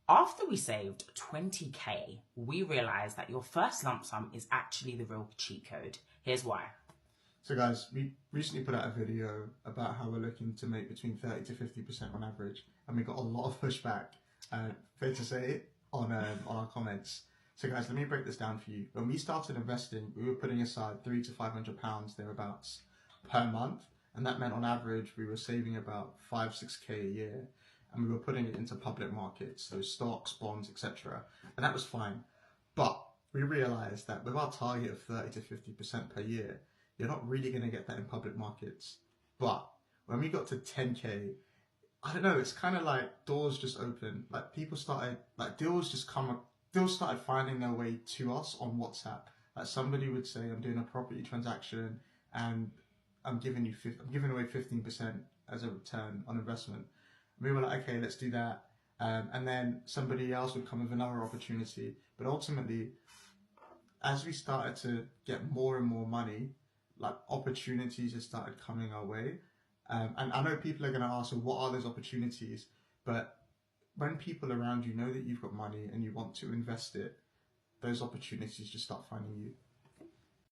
After we saved 20k, we realized that your first lump sum is actually the real cheat code. Here's why. So guys, we recently put out a video about how we're looking to make between 30 to 50% on average, and we got a lot of pushback, fair to say, on our comments. So guys, let me break this down for you. When we started investing, we were putting aside £300 to £500 thereabouts per month, and that meant on average we were saving about 5-6k a year, and we were putting it into public markets, so stocks, bonds, etc. And that was fine. But we realized that with our target of 30 to 50% per year, you're not really going to get that in public markets. But when we got to 10k, I don't know, it's kind of like doors just opened. Like people started, like deals started finding their way to us on WhatsApp. Like somebody would say, I'm doing a property transaction and I'm giving away 15% as a return on investment. And we were like, okay, let's do that. And then somebody else would come with another opportunity. But ultimately, as we started to get more and more money, like opportunities just started coming our way. And I know people are going to ask, well, what are those opportunities? But when people around you know that you've got money and you want to invest it, those opportunities just start finding you.